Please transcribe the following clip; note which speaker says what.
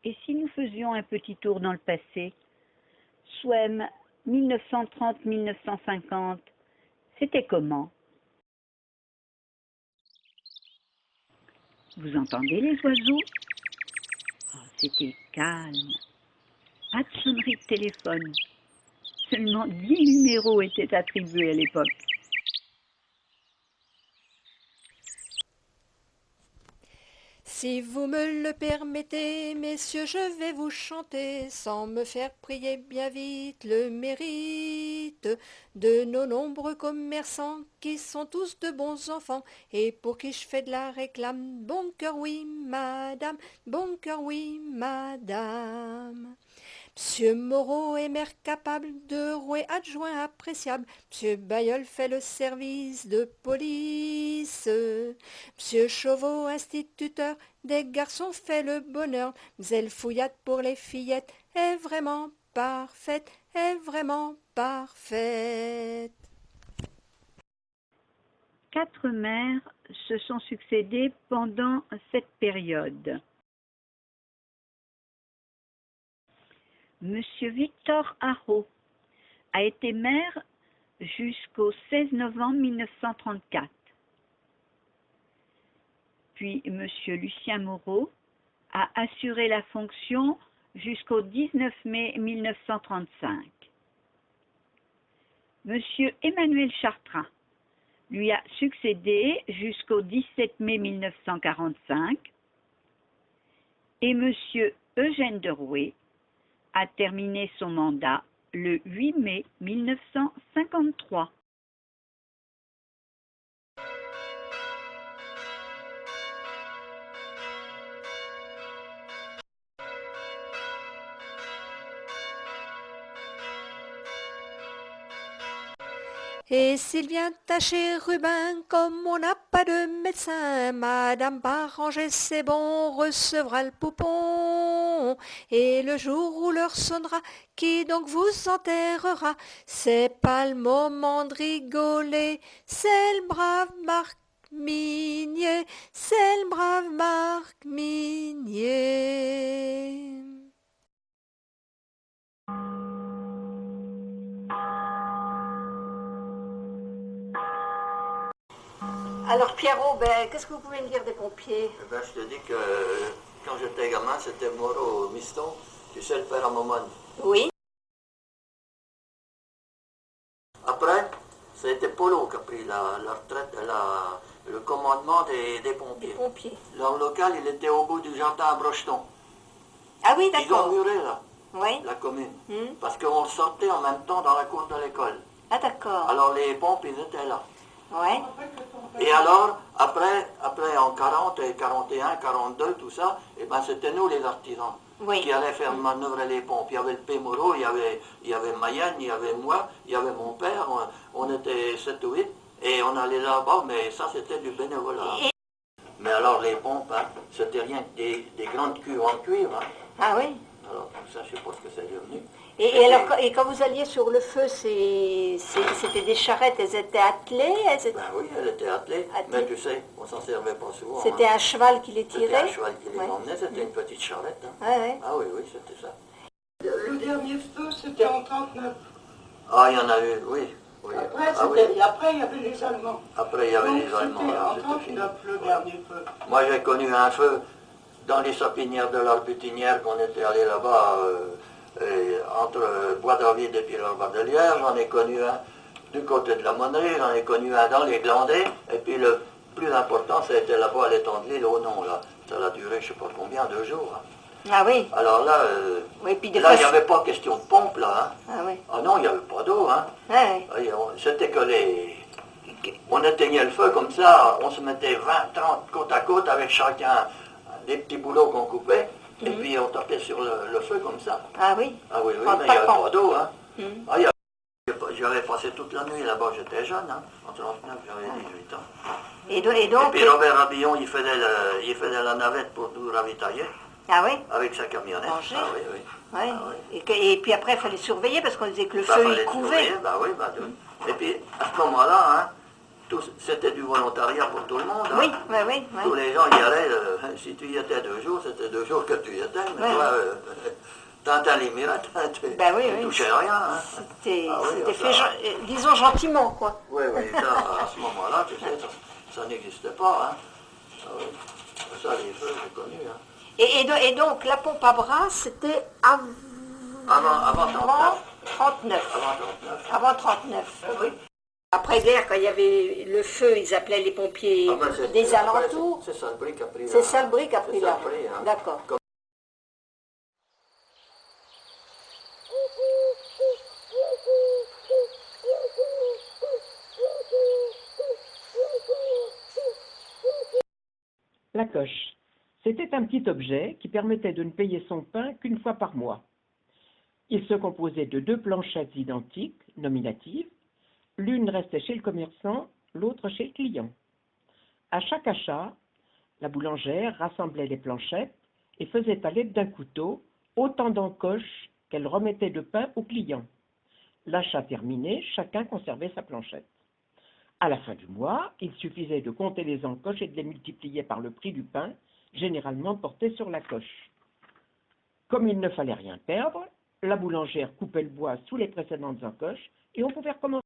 Speaker 1: Et si nous faisions un petit tour dans le passé, Souham, 1930-1950, c'était comment? Vous entendez les oiseaux? Oh, c'était calme. Pas de sonnerie de téléphone. Seulement 10 numéros étaient attribués à l'époque.
Speaker 2: Si vous me le permettez, messieurs, je vais vous chanter, sans me faire prier bien vite, le mérite de nos nombreux commerçants, qui sont tous de bons enfants, et pour qui je fais de la réclame. Bon cœur, oui, madame, bon cœur, oui, madame. Monsieur Moreau est maire capable, de rouer adjoint appréciable. Monsieur Bayeul fait le service de police. Monsieur Chauveau, instituteur des garçons, fait le bonheur. Mlle Fouillade pour les fillettes est vraiment parfaite, est vraiment parfaite.
Speaker 1: 4 maires se sont succédés pendant cette période. Monsieur Victor Haro a été maire jusqu'au 16 novembre 1934. Puis Monsieur Lucien Moreau a assuré la fonction jusqu'au 19 mai 1935. Monsieur Emmanuel Chartrand lui a succédé jusqu'au 17 mai 1945 et Monsieur Eugène Derouet a terminé son mandat le 8 mai 1953.
Speaker 2: Et s'il vient tâcher Rubin, comme on n'a pas de médecin, Madame Baranger, c'est bon, recevra le poupon. Et le jour où l'heure sonnera, qui donc vous enterrera? C'est pas le moment de rigoler, c'est le brave Marc Minier, c'est le brave Marc Minier. Alors Pierrot, qu'est-ce que vous pouvez me dire des pompiers?
Speaker 3: Je te dis que quand j'étais gamin, c'était Moreau Miston, tu sais, le père à Momone.
Speaker 2: Oui.
Speaker 3: Après, c'était Polo qui a pris la retraite, le commandement des pompiers.
Speaker 2: Des pompiers.
Speaker 3: Leur local, il était au bout du jardin à Brocheton.
Speaker 2: Ah oui,
Speaker 3: Ils ont
Speaker 2: d'accord.
Speaker 3: muré là,
Speaker 2: Oui.
Speaker 3: la commune, parce qu'on sortait en même temps dans la cour de l'école.
Speaker 2: Ah d'accord.
Speaker 3: Alors les pompes, ils étaient là.
Speaker 2: Ouais.
Speaker 3: Et alors, après en 40, et 41, 42, tout ça, et ben c'était nous les artisans qui allaient faire manœuvrer les pompes. Il y avait le P. Moreau, il y avait Mayenne, il y avait moi, il y avait mon père, on était 7 ou 8, et on allait là-bas, mais ça c'était du bénévolat. Mais alors les pompes, hein, c'était rien que des grandes cuves en cuivre. Hein.
Speaker 2: Ah oui.
Speaker 3: Alors ça, je sais pas ce que c'est devenu.
Speaker 2: Et quand vous alliez sur le feu, c'était des charrettes, elles étaient attelées,
Speaker 3: Ben oui, elles étaient attelées, mais tu sais, on s'en servait pas souvent.
Speaker 2: C'était un cheval qui les tirait?
Speaker 3: C'était un cheval qui les emmenait, c'était une petite charrette. Hein. Ah oui, c'était ça.
Speaker 4: Le dernier feu, c'était en 1939.
Speaker 3: Ah, il y en a eu, oui.
Speaker 4: Après, il y avait les Allemands.
Speaker 3: Après, il y avait les Allemands.
Speaker 4: C'était en 1939, le dernier feu.
Speaker 3: Moi, j'ai connu un feu dans les sapinières de l'Arbutinière, qu'on était allé là-bas, entre Bois-David et puis l'Arbardelière. J'en ai connu un du côté de la Monnerie, j'en ai connu un dans les Glandais, et puis le plus important, ça a été là-bas à l'étang de l'île, au nom, là. Ça a duré, je ne sais pas combien, 2 jours. Hein.
Speaker 2: Ah oui.
Speaker 3: Alors là,
Speaker 2: puis
Speaker 3: là, il n'y avait pas question de pompe, là. Hein.
Speaker 2: Ah oui.
Speaker 3: Ah non, il n'y avait pas d'eau. Hein. C'était que on éteignait le feu comme ça, on se mettait 20, 30 côte à côte avec chacun des petits boulots qu'on coupait, Et puis on tapait sur le feu comme ça.
Speaker 2: Ah oui.
Speaker 3: Ah oui, oui,
Speaker 2: En
Speaker 3: mais il n'y avait
Speaker 2: tapant.
Speaker 3: pas d'eau. Hein.
Speaker 2: Mm.
Speaker 3: Ah, j'avais passé toute la nuit là-bas, j'étais jeune, hein. En 39, j'avais 18 ans.
Speaker 2: Et
Speaker 3: Et
Speaker 2: donc,
Speaker 3: puis Robert Rabillon, il faisait la navette pour nous ravitailler
Speaker 2: ah oui.
Speaker 3: avec sa camionnette.
Speaker 2: Manger.
Speaker 3: Ah oui, oui.
Speaker 2: Ouais.
Speaker 3: Ah, oui.
Speaker 2: Et puis après, il fallait surveiller parce qu'on disait que le
Speaker 3: Bah,
Speaker 2: feu,
Speaker 3: fallait
Speaker 2: il couvait.
Speaker 3: surveiller, bah oui, bah, et puis à ce moment-là, hein, c'était du volontariat pour tout le monde. Hein.
Speaker 2: Oui, oui, oui.
Speaker 3: Tous les gens y allaient, si tu y étais 2 jours, c'était 2 jours que tu y étais, mais
Speaker 2: Ouais,
Speaker 3: toi, t'as les mirettes, tu
Speaker 2: Ben oui, oui.
Speaker 3: touchais rien. Hein.
Speaker 2: C'était
Speaker 3: Ah oui,
Speaker 2: fait,
Speaker 3: ça-
Speaker 2: disons, gentiment, quoi.
Speaker 3: Oui, oui, ça, à ce moment-là, tu sais, ça n'existait pas. Hein. Ah oui. Ça, les feux, j'ai connu. Hein.
Speaker 2: Et donc, la pompe à bras, c'était avant
Speaker 3: Avant 39.
Speaker 2: 39.
Speaker 3: Avant 39.
Speaker 2: Avant 39.
Speaker 3: Ah oui.
Speaker 2: Après-guerre, quand il y avait le feu, ils appelaient les pompiers
Speaker 3: Ah ben,
Speaker 2: des alentours.
Speaker 3: C'est Salbris qui a pris
Speaker 2: C'est Salbris qui a pris
Speaker 3: c'est
Speaker 2: là.
Speaker 3: Salbris, hein.
Speaker 2: D'accord.
Speaker 5: La coche. C'était un petit objet qui permettait de ne payer son pain qu'une fois par mois. Il se composait de 2 planchettes identiques, nominatives. L'une restait chez le commerçant, l'autre chez le client. À chaque achat, la boulangère rassemblait les planchettes et faisait à l'aide d'un couteau autant d'encoches qu'elle remettait de pain au client. L'achat terminé, chacun conservait sa planchette. À la fin du mois, il suffisait de compter les encoches et de les multiplier par le prix du pain, généralement porté sur la coche. Comme il ne fallait rien perdre, la boulangère coupait le bois sous les précédentes encoches et on pouvait recommencer.